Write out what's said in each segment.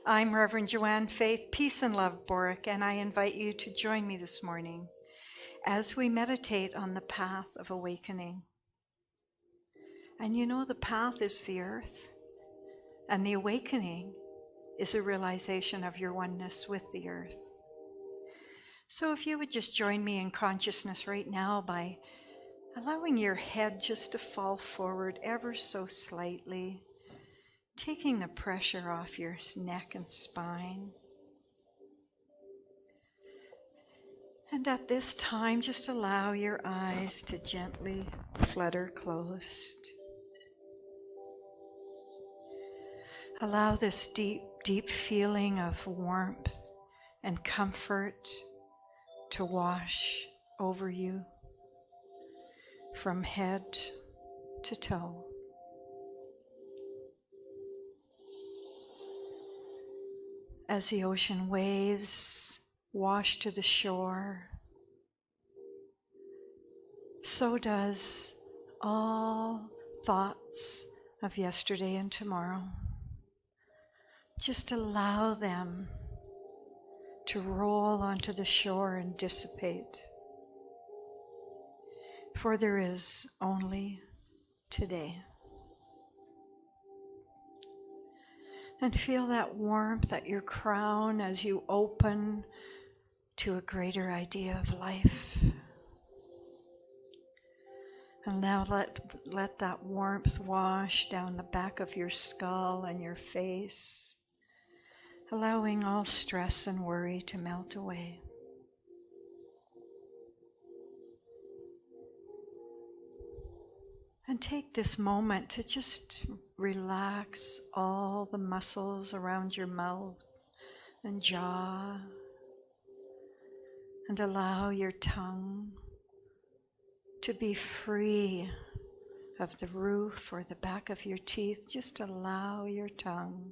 I'm Reverend Joanne Faith, Peace and Love Borick, and I invite you to join me this morning as we meditate on the path of awakening. And you know, the path is the earth, and the awakening is a realization of your oneness with the earth. So if you would just join me in consciousness right now by allowing your head just to fall forward ever so slightly, taking the pressure off your neck and spine. And at this time, just allow your eyes to gently flutter closed. Allow this deep, deep feeling of warmth and comfort to wash over you from head to toe. As the ocean waves wash to the shore, so does all thoughts of yesterday and tomorrow. Just allow them to roll onto the shore and dissipate. For there is only today. And feel that warmth at your crown as you open to a greater idea of life. And now let that warmth wash down the back of your skull and your face, allowing all stress and worry to melt away. And take this moment to just relax all the muscles around your mouth and jaw, and allow your tongue to be free of the roof or the back of your teeth. Just allow your tongue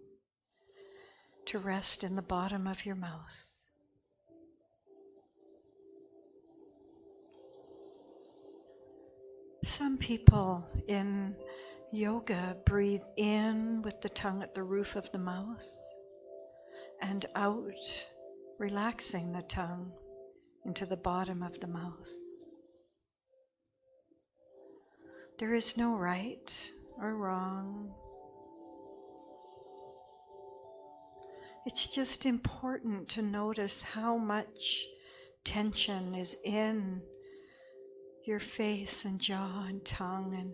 to rest in the bottom of your mouth. Some people in yoga breathe in with the tongue at the roof of the mouth and out, relaxing the tongue into the bottom of the mouth. There is no right or wrong. It's just important to notice how much tension is in your face and jaw and tongue, and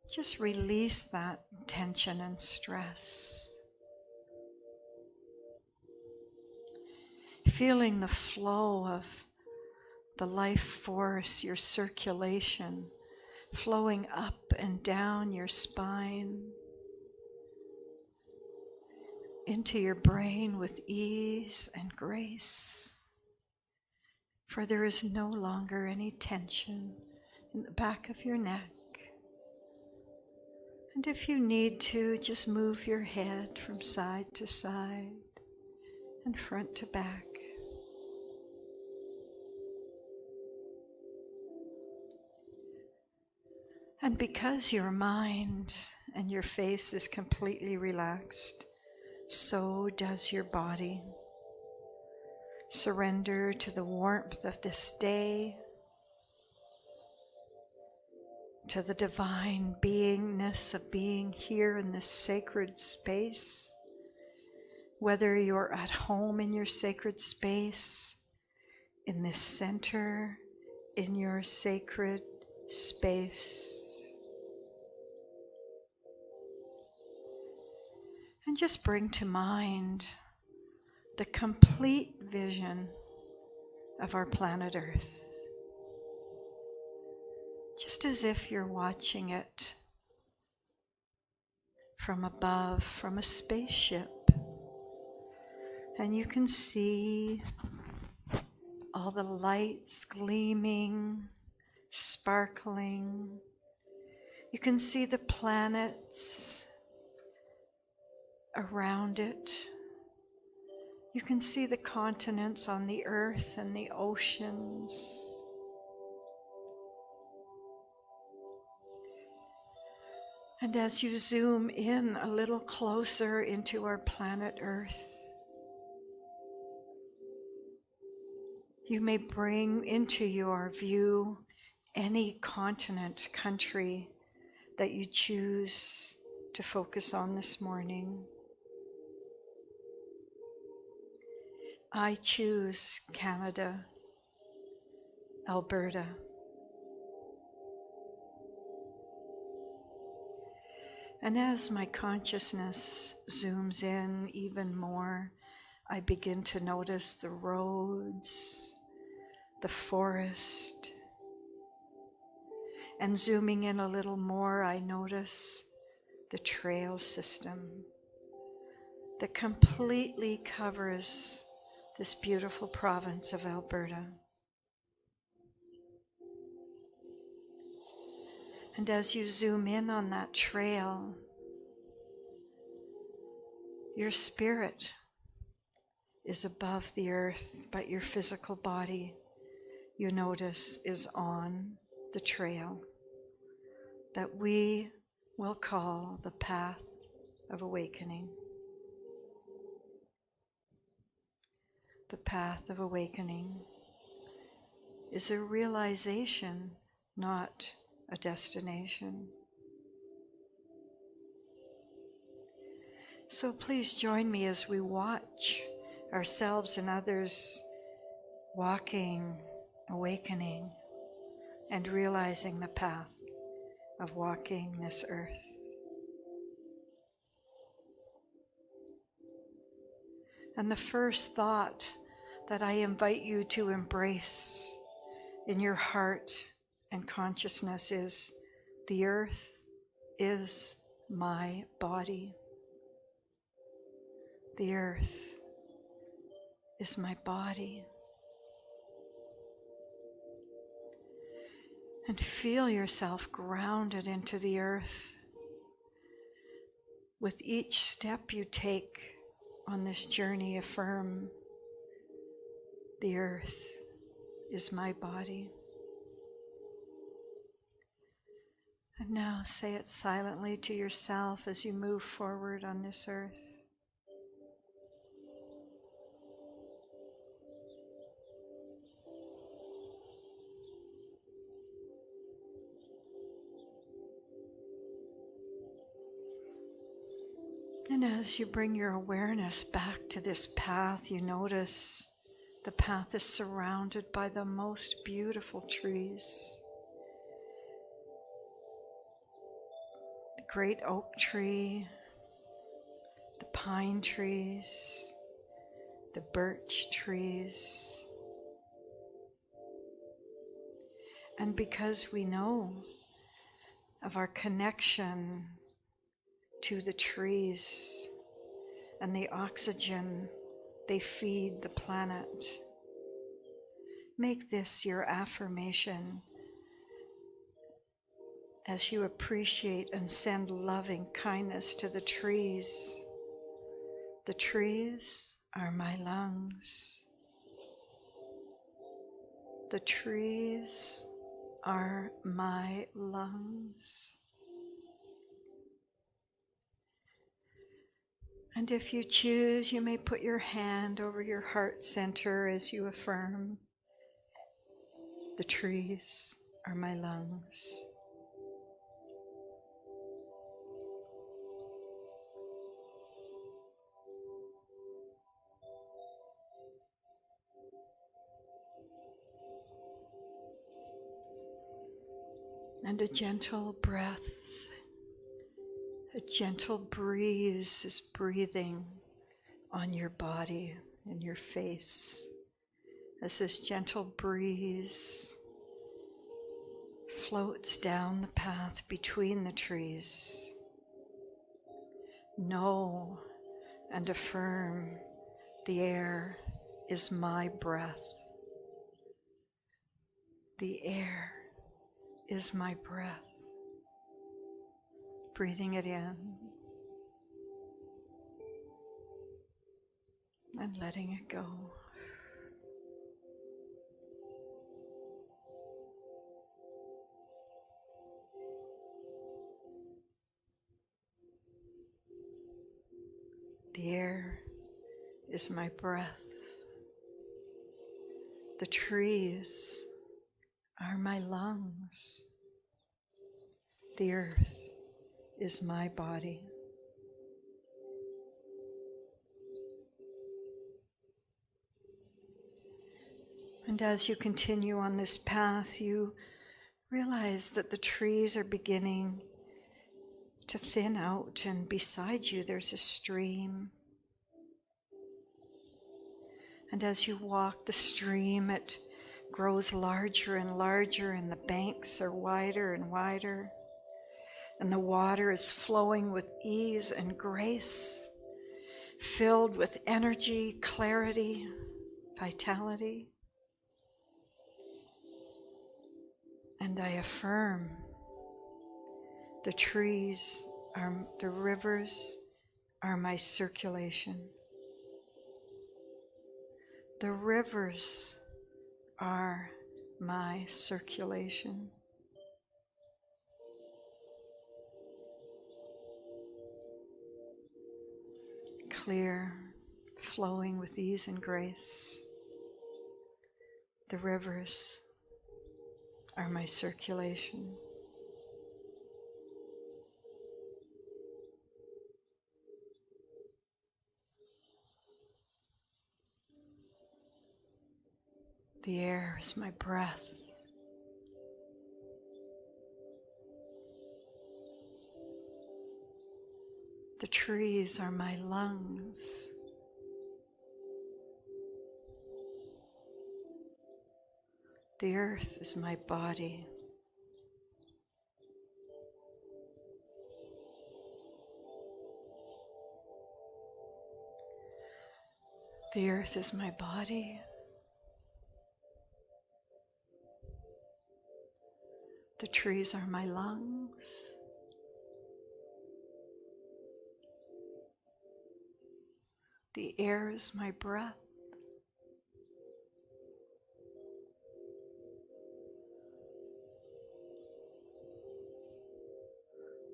just release that tension and stress. Feeling the flow of the life force, your circulation, flowing up and down your spine, into your brain with ease and grace. For there is no longer any tension in the back of your neck. And if you need to, just move your head from side to side and front to back. And because your mind and your face is completely relaxed, so does your body. Surrender to the warmth of this day, to the divine beingness of being here in this sacred space. Whether you're at home in your sacred space, in this center, in your sacred space. And just bring to mind the complete vision of our planet Earth, just as if you're watching it from above, from a spaceship, and you can see all the lights gleaming, sparkling. You can see the planets around it. You can see the continents on the earth and the oceans. And as you zoom in a little closer into our planet Earth, you may bring into your view any continent, country that you choose to focus on this morning. I choose Canada, Alberta. And as my consciousness zooms in even more, I begin to notice the roads, the forest. And zooming in a little more, I notice the trail system that completely covers this beautiful province of Alberta. And as you zoom in on that trail, your spirit is above the earth, but your physical body, you notice, is on the trail that we will call the path of awakening. The path of awakening is a realization, not a destination. So please join me as we watch ourselves and others walking, awakening, and realizing the path of walking this earth. And the first thought that I invite you to embrace in your heart and consciousness is, the earth is my body. The earth is my body. And feel yourself grounded into the earth. With each step you take on this journey, affirm, the earth is my body. And now say it silently to yourself as you move forward on this earth. And as you bring your awareness back to this path, you notice the path is surrounded by the most beautiful trees. The great oak tree, the pine trees, the birch trees. And because we know of our connection to the trees and the oxygen they feed the planet, make this your affirmation as you appreciate and send loving kindness to the trees. The trees are my lungs. The trees are my lungs. And if you choose, you may put your hand over your heart center as you affirm, the trees are my lungs. And a gentle breath, a gentle breeze is breathing on your body and your face as this gentle breeze floats down the path between the trees. Know and affirm, the air is my breath. The air is my breath. Breathing it in and letting it go. is my breath. The trees are my lungs. The earth is my body. And as you continue on this path, you realize that the trees are beginning to thin out, and beside you there's a stream. And as you walk the stream, it grows larger and larger, and the banks are wider and wider, and the water is flowing with ease and grace, filled with energy, clarity, vitality. And I affirm the trees are, the rivers are my circulation. The rivers are my circulation. Clear, flowing with ease and grace. The rivers are my circulation. The air is my breath. The trees are my lungs. The earth is my body. The earth is my body. The trees are my lungs. The air is my breath.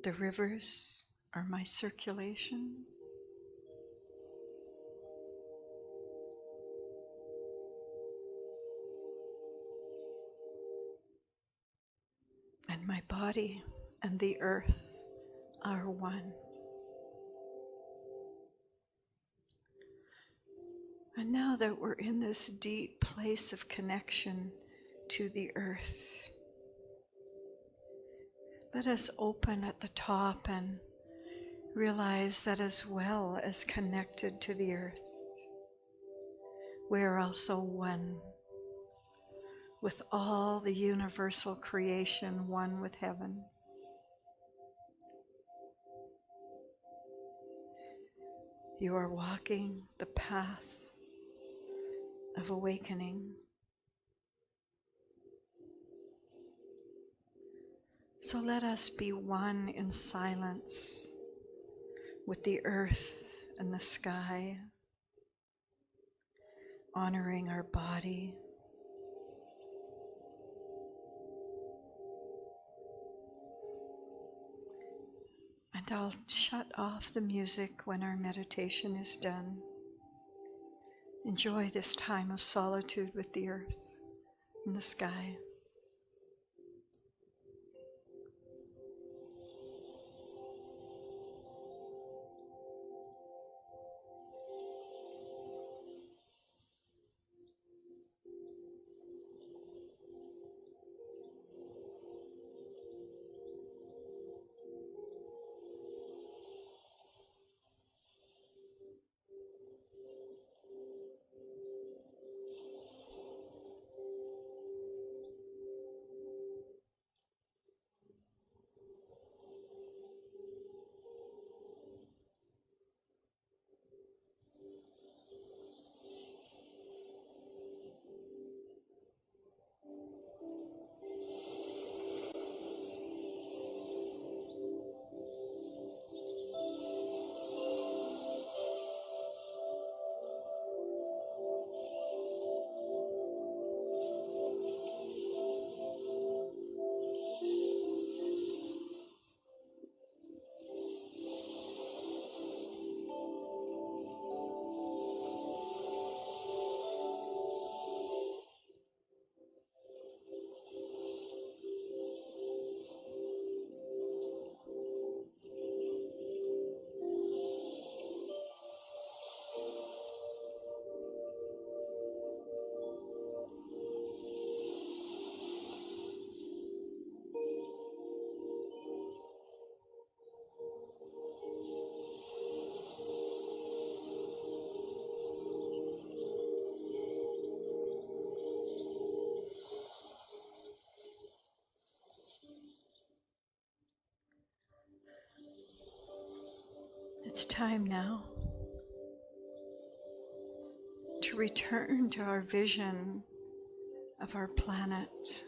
The rivers are my circulation. And my body and the earth are one. And now that we're in this deep place of connection to the earth, let us open at the top and realize that as well as connected to the earth, we are also one with all the universal creation, one with heaven. You are walking the path of awakening. So let us be one in silence with the earth and the sky, honoring our body. And I'll shut off the music when our meditation is done. Enjoy this time of solitude with the earth and the sky. It's time now to return to our vision of our planet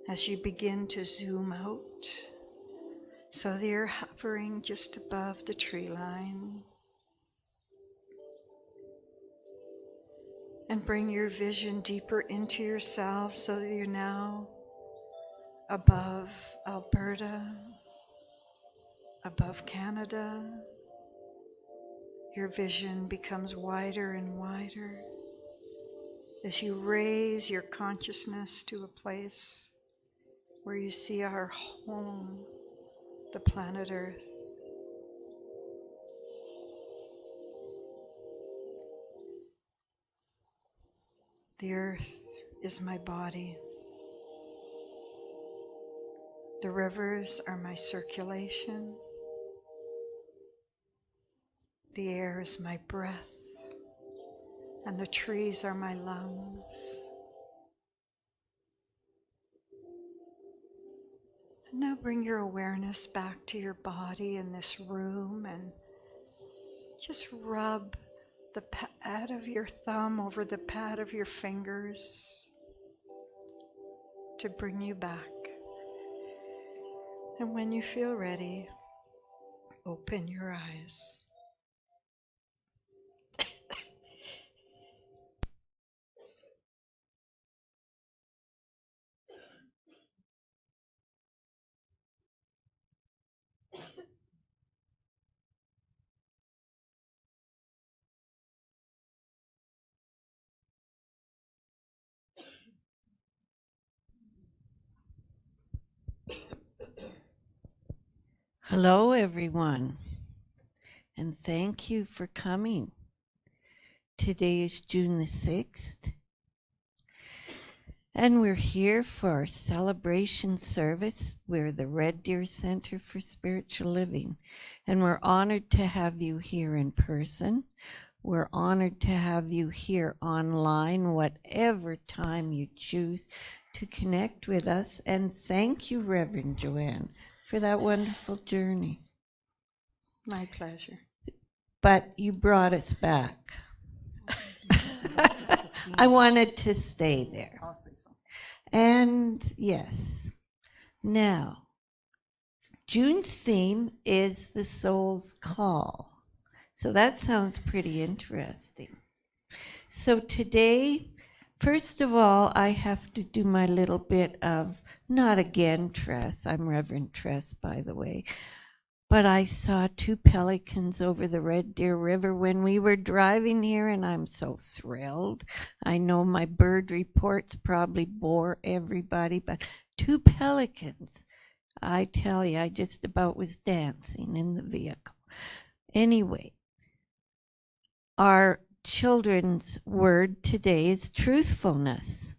as you begin to zoom out so that you're hovering just above the tree line. And bring your vision deeper into yourself so that you're now above Alberta, above Canada. Your vision becomes wider and wider as you raise your consciousness to a place where you see our home, the planet Earth. The earth is my body. The rivers are my circulation. The air is my breath, and the trees are my lungs. And now bring your awareness back to your body in this room and just rub the pad of your thumb over the pad of your fingers to bring you back. And when you feel ready, open your eyes. Hello, everyone, and thank you for coming. Today is June the 6th, and we're here for our celebration service. We're the Red Deer Center for Spiritual Living, and we're honored to have you here in person. We're honored to have you here online, whatever time you choose to connect with us, and thank you, Reverend Joanne, for that wonderful journey. My pleasure. But you brought us back. I wanted to stay there. And yes, now, June's theme is the soul's call. So that sounds pretty interesting. So today, first of all, I have to do my little bit of, not again, Tress. I'm Reverend Tress, by the way. But I saw 2 pelicans over the Red Deer River when we were driving here, and I'm so thrilled. I know my bird reports probably bore everybody, but 2 pelicans. I tell you, I just about was dancing in the vehicle. Anyway, our children's word today is truthfulness.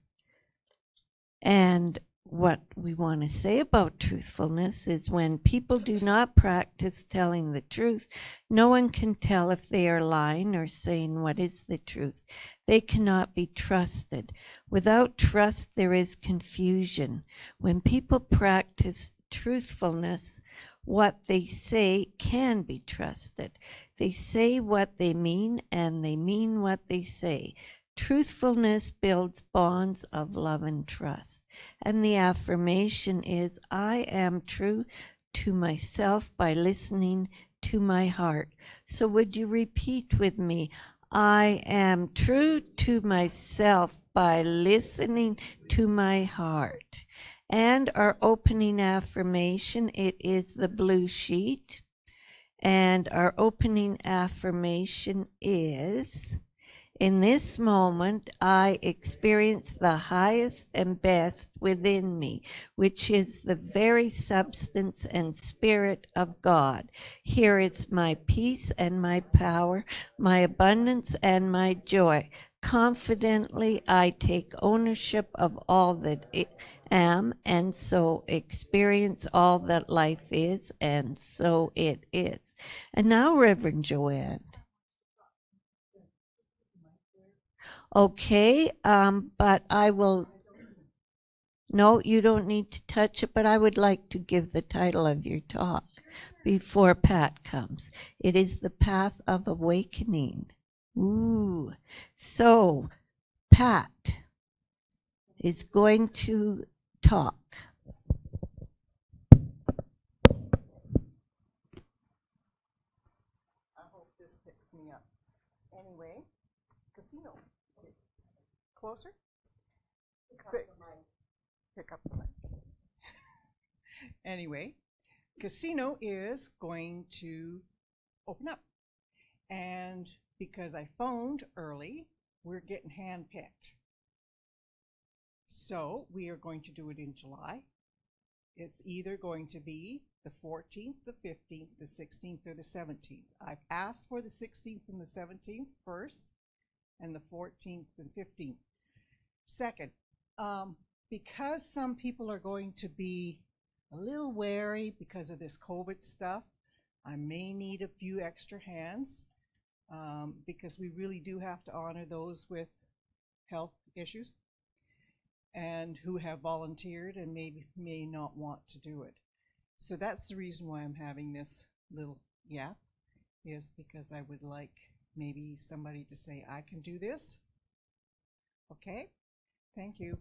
And what we want to say about truthfulness is when people do not practice telling the truth, no one can tell if they are lying or saying what is the truth. They cannot be trusted. Without trust, there is confusion. When people practice truthfulness, what they say can be trusted. They say what they mean, and they mean what they say. Truthfulness builds bonds of love and trust. And the affirmation is, I am true to myself by listening to my heart. So would you repeat with me? I am true to myself by listening to my heart. And our opening affirmation, it is the blue sheet. And our opening affirmation is, in this moment, I experience the highest and best within me, which is the very substance and spirit of God. Here is my peace and my power, my abundance and my joy. Confidently, I take ownership of all that I am, and so experience all that life is, and so it is. And now, Reverend Joanne. Okay, but I will, no, you don't need to touch it, but I would like to give the title of your talk before Pat comes. It is the path of awakening. Ooh. So, Pat is going to talk. I hope this picks me up. Anyway, casino. Closer? Pick up the mic. Anyway, casino is going to open up. And because I phoned early, we're getting hand-picked. So we are going to do it in July. It's either going to be the 14th, the 15th, the 16th, or the 17th. I've asked for the 16th and the 17th first, and the 14th and 15th second. Because some people are going to be a little wary because of this COVID stuff, I may need a few extra hands because we really do have to honor those with health issues and who have volunteered and may not want to do it. So that's the reason why I'm having this little yap, is because I would like maybe somebody to say, I can do this. Okay, thank you.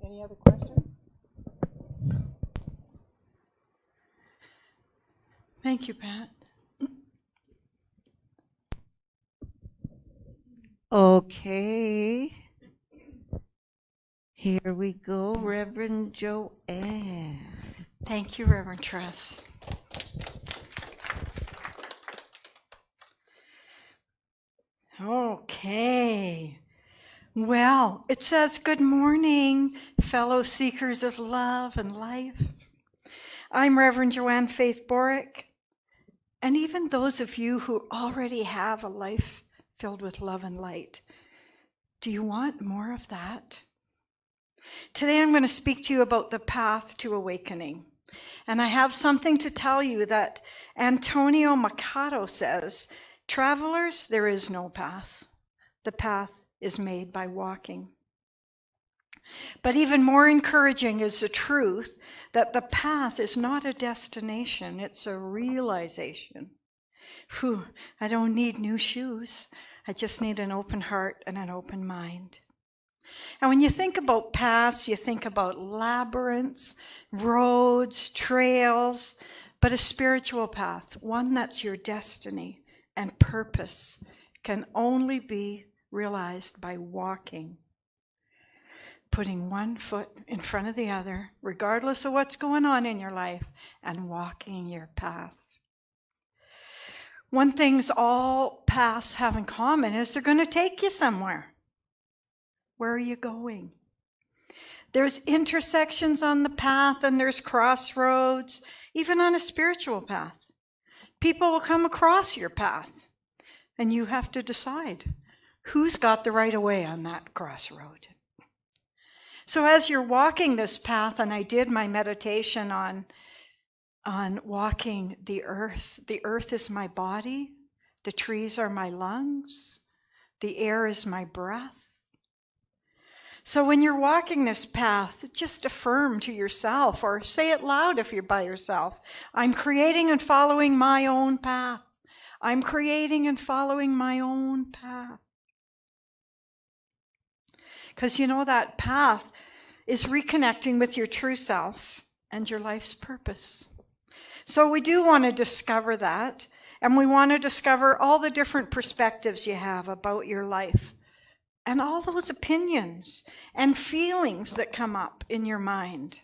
Any other questions? Thank you, Pat. Okay. Here we go, Reverend Joanne. Thank you, Reverend Tress. Okay. Well, it says, good morning, fellow seekers of love and life. I'm Reverend Joanne Faith Borick, and even those of you who already have a life filled with love and light, do you want more of that? Today I'm going to speak to you about the path to awakening. And I have something to tell you that Antonio Machado says, travelers, there is no path. The path is made by walking. But even more encouraging is the truth that the path is not a destination, it's a realization. Whew, I don't need new shoes. I just need an open heart and an open mind. And when you think about paths, you think about labyrinths, roads, trails, but a spiritual path, one that's your destiny and purpose, can only be realized by walking. Putting one foot in front of the other, regardless of what's going on in your life, and walking your path. One thing all paths have in common is they're going to take you somewhere. Where are you going? There's intersections on the path and there's crossroads, even on a spiritual path. People will come across your path and you have to decide who's got the right of way on that crossroad. So as you're walking this path, and I did my meditation on walking the earth. The earth is my body, the trees are my lungs, the air is my breath. So when you're walking this path, just affirm to yourself, or say it loud if you're by yourself, I'm creating and following my own path. I'm creating and following my own path. Because you know that path is reconnecting with your true self and your life's purpose. So we do want to discover that, and we want to discover all the different perspectives you have about your life, and all those opinions and feelings that come up in your mind.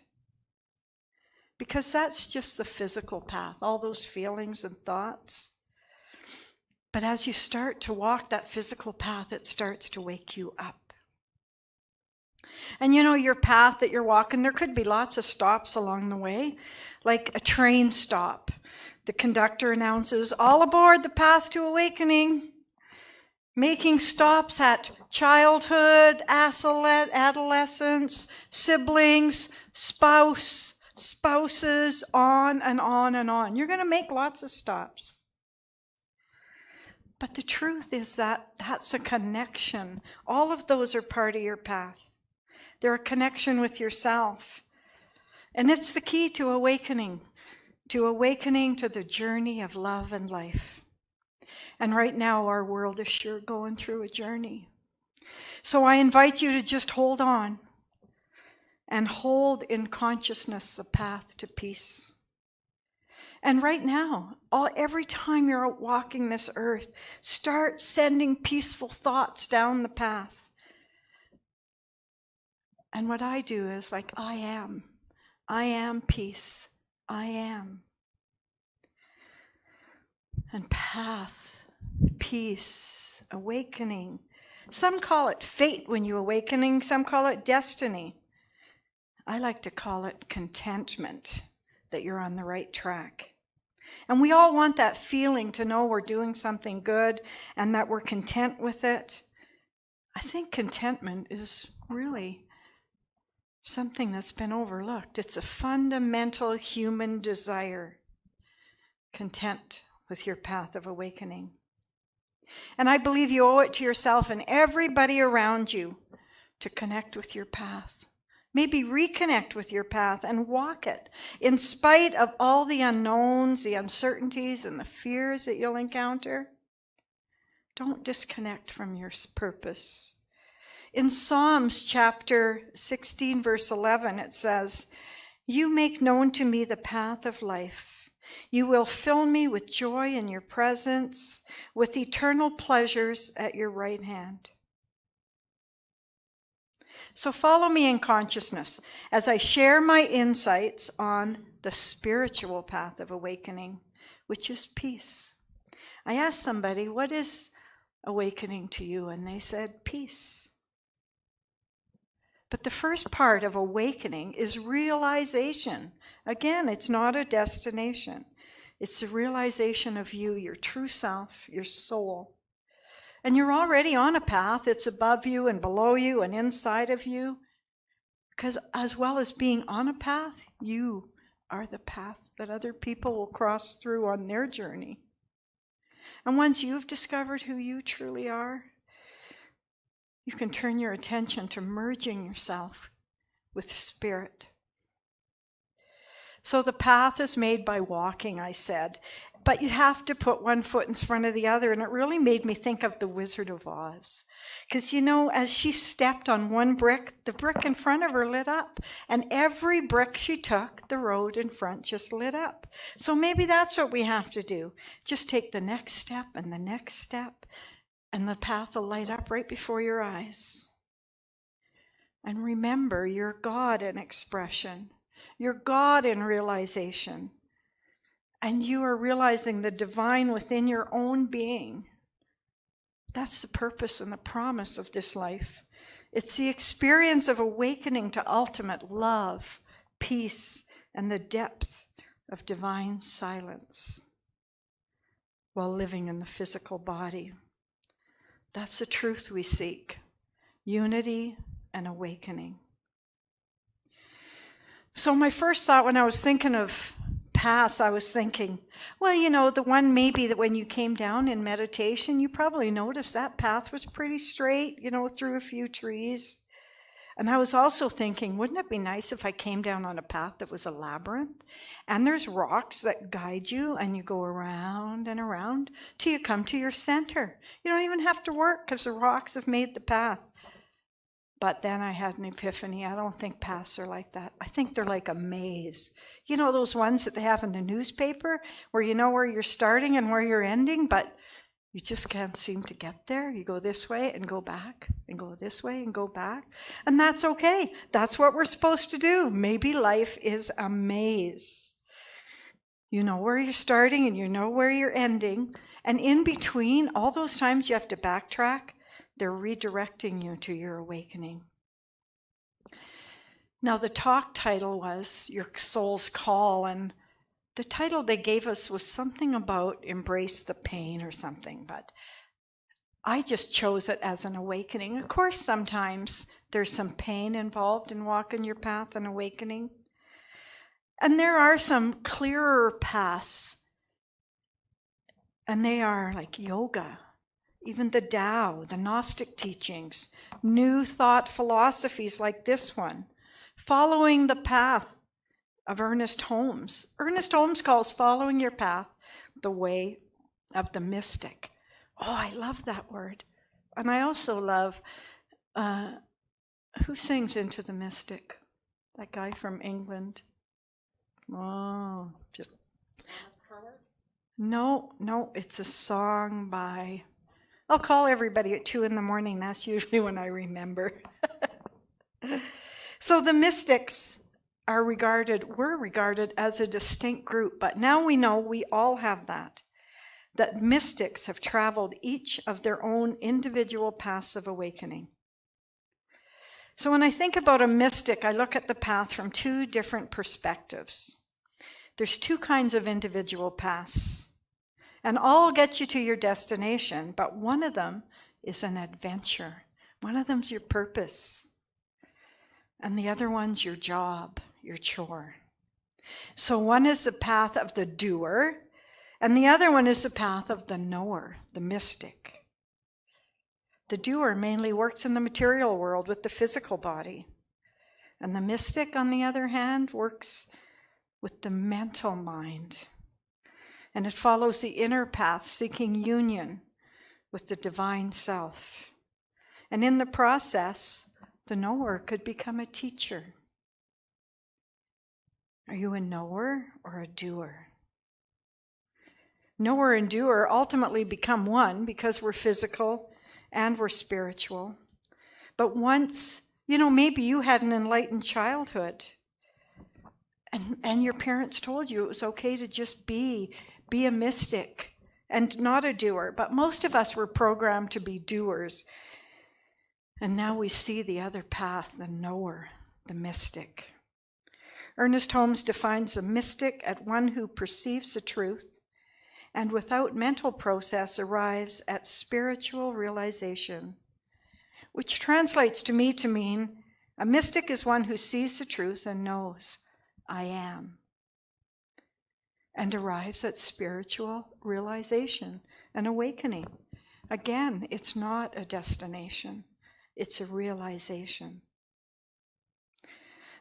Because that's just the physical path, all those feelings and thoughts. But as you start to walk that physical path, it starts to wake you up. And you know, your path that you're walking, there could be lots of stops along the way, like a train stop. The conductor announces, all aboard the path to awakening. Making stops at childhood, adolescence, siblings, spouses, on and on and on. You're going to make lots of stops. But the truth is that that's a connection. All of those are part of your path. They're a connection with yourself. And it's the key to awakening. to awakening to the journey of love and life. And right now, our world is sure going through a journey. So I invite you to just hold on and hold in consciousness the path to peace. And right now, every time you're out walking this earth, start sending peaceful thoughts down the path. And what I do is like, I am peace, I am. And path, peace, awakening. Some call it fate when you awakening, some call it destiny. I like to call it contentment, that you're on the right track. And we all want that feeling to know we're doing something good and that we're content with it. I think contentment is really something that's been overlooked. It's a fundamental human desire. Content with your path of awakening. And I believe you owe it to yourself and everybody around you to connect with your path. Maybe reconnect with your path and walk it in spite of all the unknowns, the uncertainties, and the fears that you'll encounter. Don't disconnect from your purpose. In Psalms chapter 16, verse 11, it says, "You make known to me the path of life. You will fill me with joy in your presence, with eternal pleasures at your right hand." So follow me in consciousness as I share my insights on the spiritual path of awakening, which is peace. I asked somebody, what is awakening to you? And they said, peace. But the first part of awakening is realization. Again, it's not a destination. It's the realization of you, your true self, your soul. And you're already on a path. It's above you and below you and inside of you. Because as well as being on a path, you are the path that other people will cross through on their journey. And once you've discovered who you truly are, you can turn your attention to merging yourself with spirit. So the path is made by walking, I said. But you have to put one foot in front of the other. And it really made me think of the Wizard of Oz. Because, as she stepped on one brick, the brick in front of her lit up. And every brick she took, the road in front just lit up. So maybe that's what we have to do. Just take the next step and the next step. And the path will light up right before your eyes. And remember, you're God in expression. You're God in realization. And you are realizing the divine within your own being. That's the purpose and the promise of this life. It's the experience of awakening to ultimate love, peace, and the depth of divine silence while living in the physical body. That's the truth we seek. Unity and awakening. So my first thought when I was thinking of paths, I was thinking, well, the one maybe that when you came down in meditation, you probably noticed that path was pretty straight, through a few trees. And I was also thinking, wouldn't it be nice if I came down on a path that was a labyrinth? And there's rocks that guide you, and you go around and around till you come to your center. You don't even have to work because the rocks have made the path. But then I had an epiphany. I don't think paths are like that. I think they're like a maze. Those ones that they have in the newspaper where you know where you're starting and where you're ending, but you just can't seem to get there. You go this way and go back, and go this way and go back. And that's okay. That's what we're supposed to do. Maybe life is a maze. You know where you're starting and you know where you're ending. And in between, all those times you have to backtrack, they're redirecting you to your awakening. Now, the talk title was Your Soul's Call, and the title they gave us was something about embrace the pain or something, but I just chose it as an awakening. Of course, sometimes there's some pain involved in walking your path and awakening. And there are some clearer paths, and they are like yoga, even the Tao, the Gnostic teachings, new thought philosophies like this one, following the path of Ernest Holmes. Ernest Holmes calls following your path the way of the mystic. Oh, I love that word. And I also love, who sings Into the Mystic? That guy from England. Oh, just. No, it's a song by, I'll call everybody at 2 a.m. That's usually when I remember. So the mystics were regarded as a distinct group, but now we know we all have that mystics have traveled each of their own individual paths of awakening. So when I think about a mystic, I look at the path from 2 different perspectives. There's 2 kinds of individual paths, and all get you to your destination, but one of them is an adventure. One of them's your purpose, and the other one's your job, your chore. So one is the path of the doer, and the other one is the path of the knower, the mystic. The doer mainly works in the material world with the physical body, and the mystic, on the other hand, works with the mental mind. And it follows the inner path, seeking union with the divine self. And in the process, the knower could become a teacher. Are you a knower or a doer? Knower and doer ultimately become one because we're physical and we're spiritual. But once, maybe you had an enlightened childhood and your parents told you it was okay to just be a mystic and not a doer. But most of us were programmed to be doers. And now we see the other path, the knower, the mystic. Ernest Holmes defines a mystic as one who perceives the truth and without mental process arrives at spiritual realization, which translates to me to mean a mystic is one who sees the truth and knows, I am, and arrives at spiritual realization and awakening. Again, it's not a destination, it's a realization.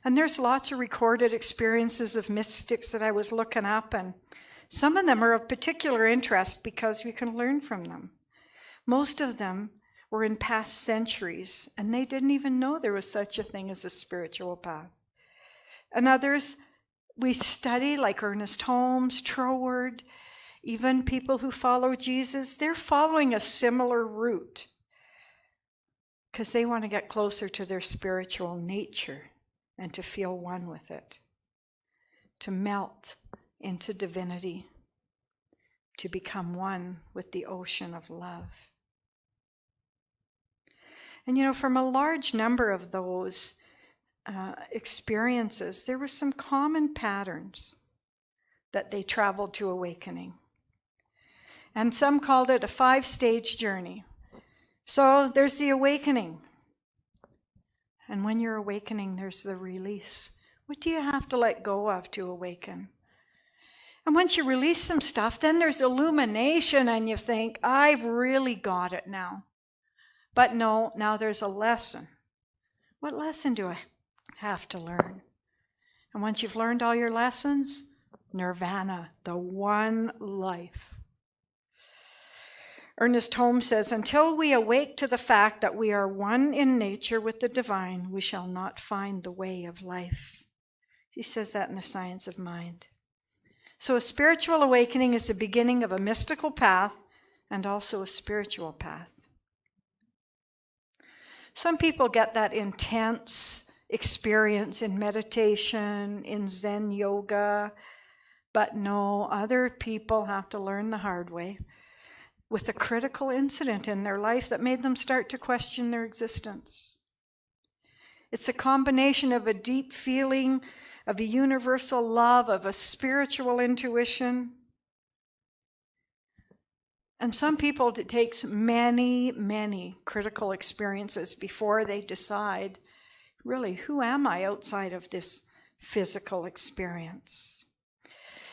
And there's lots of recorded experiences of mystics that I was looking up, and some of them are of particular interest because we can learn from them. Most of them were in past centuries, and they didn't even know there was such a thing as a spiritual path. And others we study, like Ernest Holmes, Troward, even people who follow Jesus, they're following a similar route because they want to get closer to their spiritual nature and to feel one with it, to melt into divinity, to become one with the ocean of love. And from a large number of those experiences, there were some common patterns that they traveled to awakening. And some called it a 5-stage journey. So there's the awakening. And when you're awakening, there's the release. What do you have to let go of to awaken? And once you release some stuff, then there's illumination and you think, I've really got it now. But no, now there's a lesson. What lesson do I have to learn? And once you've learned all your lessons, nirvana, the one life. Ernest Holmes says, until we awake to the fact that we are one in nature with the divine, we shall not find the way of life. He says that in The Science of Mind. So a spiritual awakening is the beginning of a mystical path and also a spiritual path. Some people get that intense experience in meditation, in Zen yoga, but no, other people have to learn the hard way with a critical incident in their life that made them start to question their existence. It's a combination of a deep feeling of a universal love, of a spiritual intuition. And some people, it takes many, many critical experiences before they decide, really, who am I outside of this physical experience?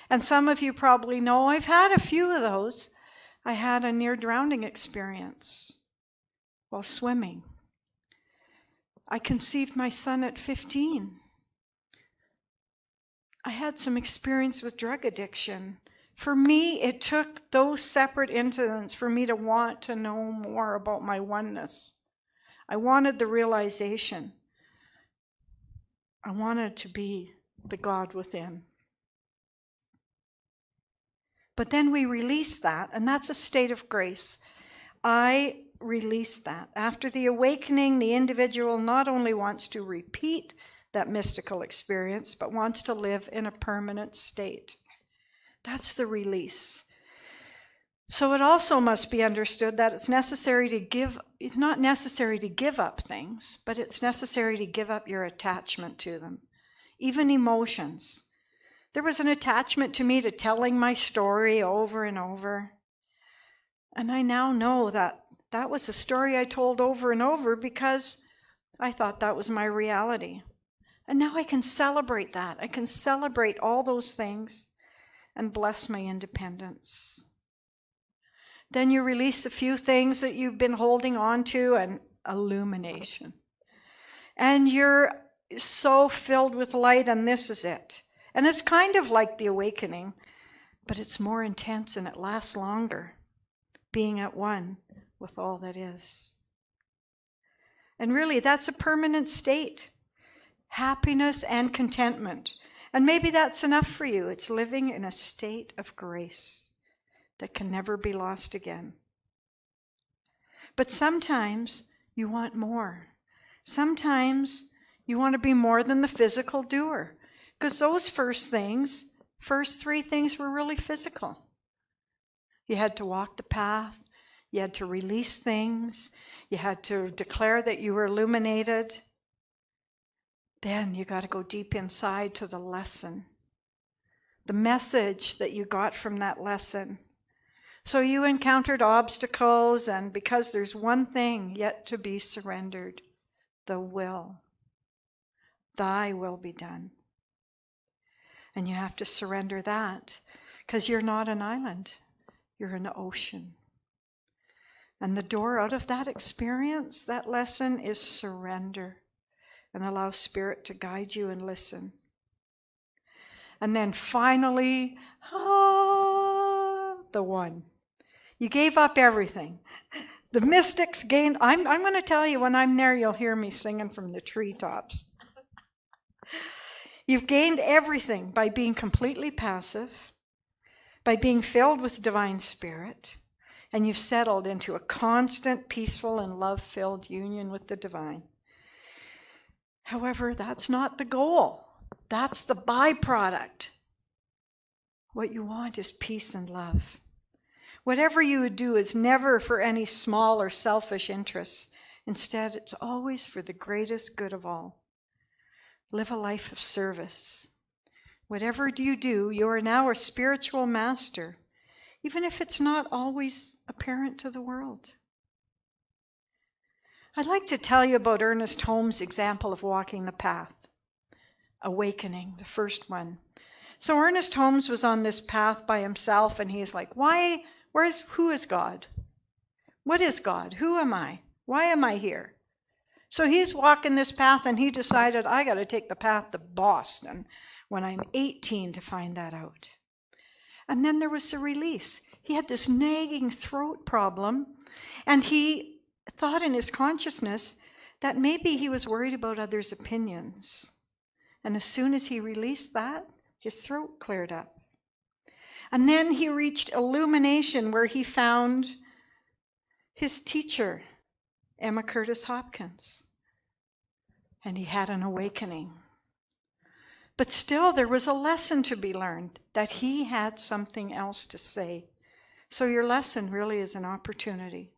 And some of you probably know I've had a few of those. I had a near drowning experience while swimming. I conceived my son at 15. I had some experience with drug addiction. For me, it took those separate incidents for me to want to know more about my oneness. I wanted the realization. I wanted to be the God within. But then we release that, and that's a state of grace. I release that. After the awakening, the individual not only wants to repeat that mystical experience, but wants to live in a permanent state. That's the release. So it also must be understood that it's not necessary to give up things, but it's necessary to give up your attachment to them, even emotions. There was an attachment to me to telling my story over and over. And I now know that that was a story I told over and over because I thought that was my reality. And now I can celebrate that. I can celebrate all those things and bless my independence. Then you release a few things that you've been holding on to, and illumination. And you're so filled with light, and this is it. And it's kind of like the awakening, but it's more intense and it lasts longer, being at one with all that is. And really, that's a permanent state. Happiness and contentment. And maybe that's enough for you. It's living in a state of grace that can never be lost again. But sometimes you want more. Sometimes you want to be more than the physical doer. Because those first three things were really physical. You had to walk the path. You had to release things. You had to declare that you were illuminated. Then you got to go deep inside to the lesson, the message that you got from that lesson. So you encountered obstacles, and because there's one thing yet to be surrendered, the will. Thy will be done. And you have to surrender that because you're not an island, you're an ocean. And the door out of that experience, that lesson, is surrender. And allow Spirit to guide you and listen. And then finally, the one. You gave up everything. The mystics gained, I'm going to tell you, when I'm there, you'll hear me singing from the treetops. You've gained everything by being completely passive, by being filled with Divine Spirit, and you've settled into a constant, peaceful, and love-filled union with the Divine. However, that's not the goal. That's the byproduct. What you want is peace and love. Whatever you would do is never for any small or selfish interests. Instead, it's always for the greatest good of all. Live a life of service. Whatever you do, you are now a spiritual master, even if it's not always apparent to the world. I'd like to tell you about Ernest Holmes' example of walking the path. Awakening, the first one. So Ernest Holmes was on this path by himself, and he's like, who is God? What is God? Who am I? Why am I here? So he's walking this path, and he decided, I got to take the path to Boston when I'm 18 to find that out. And then there was a release. He had this nagging throat problem, and he thought in his consciousness that maybe he was worried about others' opinions. And as soon as he released that, his throat cleared up. And then he reached illumination, where he found his teacher, Emma Curtis Hopkins. And he had an awakening. But still, there was a lesson to be learned, that he had something else to say. So your lesson really is an opportunity.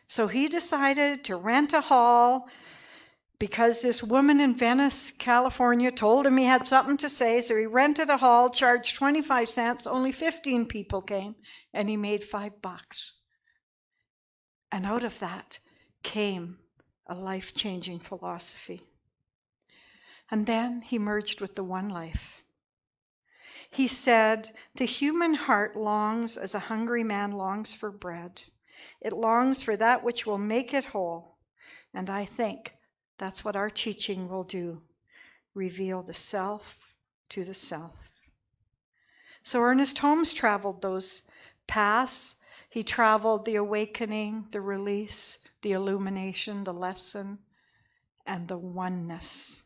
So he decided to rent a hall because this woman in Venice, California, told him he had something to say. So he rented a hall, charged 25 cents, only 15 people came, and he made $5. And out of that came a life-changing philosophy. And then he merged with the One Life. He said, the human heart longs as a hungry man longs for bread. It longs for that which will make it whole. And I think that's what our teaching will do. Reveal the self to the south. So Ernest Holmes traveled those paths. He traveled the awakening, the release, the illumination, the lesson, and the oneness.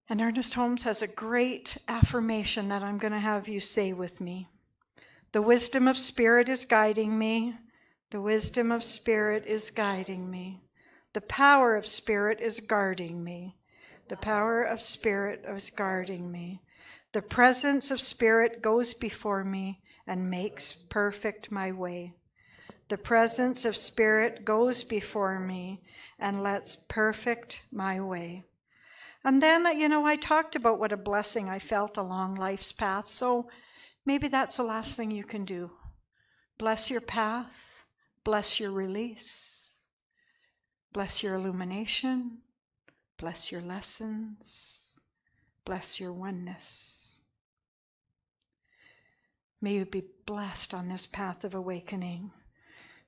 And Ernest Holmes has a great affirmation that I'm going to have you say with me. The wisdom of Spirit is guiding me. The wisdom of Spirit is guiding me. The power of Spirit is guarding me. The power of Spirit is guarding me. The presence of Spirit goes before me and makes perfect my way. The presence of Spirit goes before me and lets perfect my way. And then, I talked about what a blessing I felt along life's path. So maybe that's the last thing you can do. Bless your path. Bless your release. Bless your illumination. Bless your lessons. Bless your oneness. May you be blessed on this path of awakening.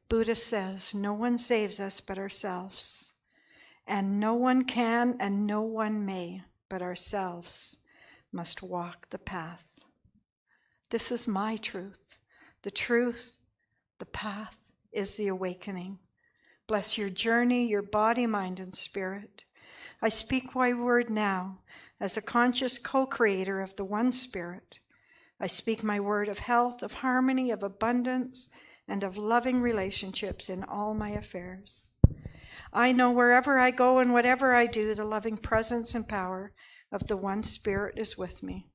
Buddha says, no one saves us but ourselves. And no one can and no one may, but ourselves must walk the path. This is my truth. The path is the awakening. Bless your journey, your body, mind, and spirit. I speak my word now as a conscious co-creator of the one Spirit. I speak my word of health, of harmony, of abundance, and of loving relationships in all my affairs. I know wherever I go and whatever I do, the loving presence and power of the one Spirit is with me.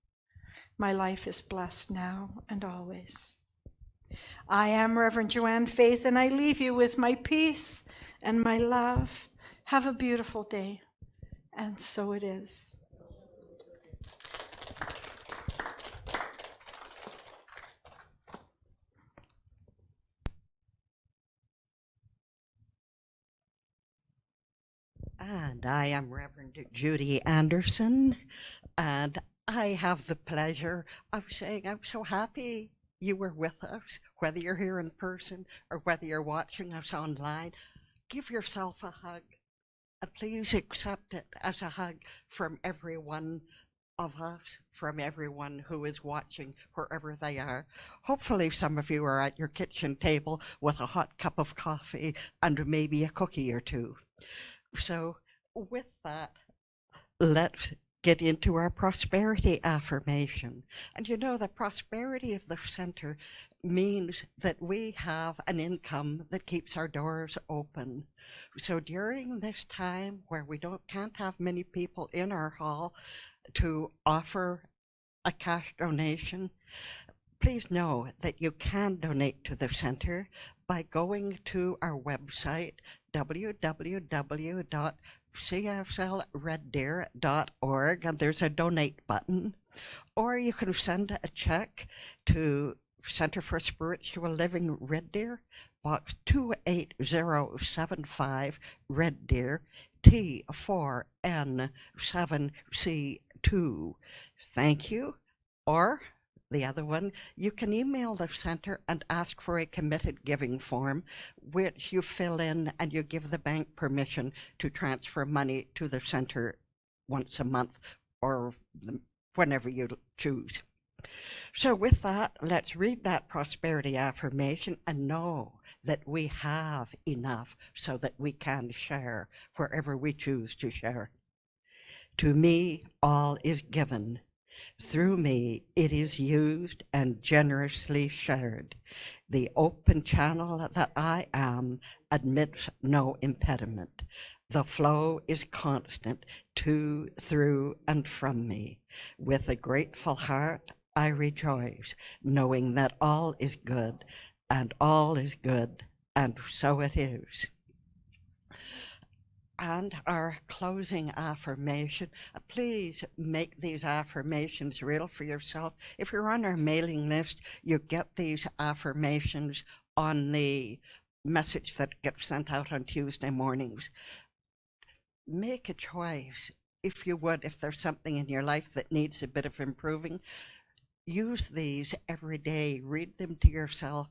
My life is blessed now and always. I am Reverend Joanne Faith, and I leave you with my peace and my love. Have a beautiful day. And so it is. And I am Reverend Judy Anderson, and I have the pleasure of saying I'm so happy you were with us, whether you're here in person or whether you're watching us online. Give yourself a hug, and please accept it as a hug from every one of us, from everyone who is watching wherever they are. Hopefully some of you are at your kitchen table with a hot cup of coffee and maybe a cookie or two. So with that, let's get into our prosperity affirmation. And the prosperity of the center means that we have an income that keeps our doors open. So during this time where we can't have many people in our hall to offer a cash donation, please know that you can donate to the center by going to our website, www.cslreddeer.org, and there's a donate button. Or you can send a check to Center for Spiritual Living, Red Deer, Box 28075, Red Deer, T4N7C2. Thank you. Or the other one, you can email the center and ask for a committed giving form, which you fill in and you give the bank permission to transfer money to the center once a month or whenever you choose. So with that, let's read that prosperity affirmation and know that we have enough so that we can share wherever we choose to share. To me, all is given. Through me, it is used and generously shared. The open channel that I am admits no impediment. The flow is constant to, through, and from me. With a grateful heart, I rejoice, knowing that all is good, and so it is. And our closing affirmation, please make these affirmations real for yourself. If you're on our mailing list, you get these affirmations on the message that gets sent out on Tuesday mornings. Make a choice, if you would, if there's something in your life that needs a bit of improving. Use these every day, read them to yourself,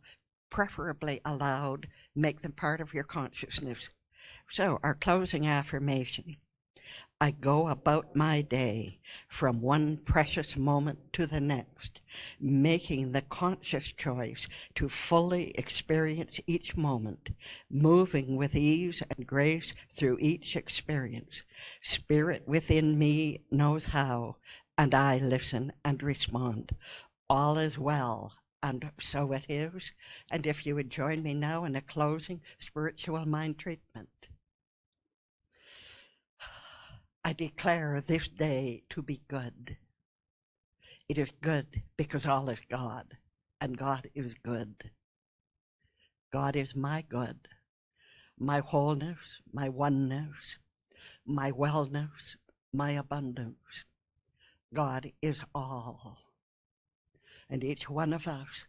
preferably aloud, make them part of your consciousness. So our closing affirmation: I go about my day from one precious moment to the next, making the conscious choice to fully experience each moment, moving with ease and grace through each experience. Spirit within me knows how, and I listen and respond. All is well, and so it is. And if you would join me now in a closing spiritual mind treatment. I declare this day to be good. It is good because all is God, and God is good. God is my good, my wholeness, my oneness, my wellness, my abundance. God is all. And each one of us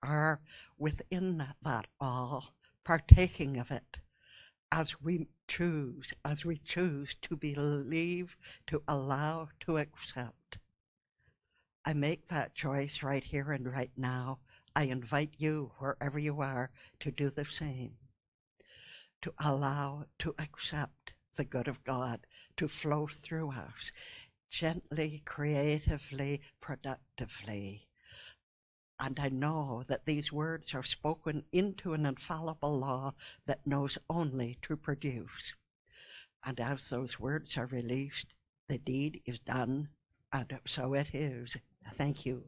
are within that all, partaking of it. As we choose to believe, to allow, to accept. I make that choice right here and right now. I invite you, wherever you are, to do the same. To allow, to accept the good of God to flow through us, gently, creatively, productively. And I know that these words are spoken into an infallible law that knows only to produce. And as those words are released, the deed is done, and so it is. Thank you.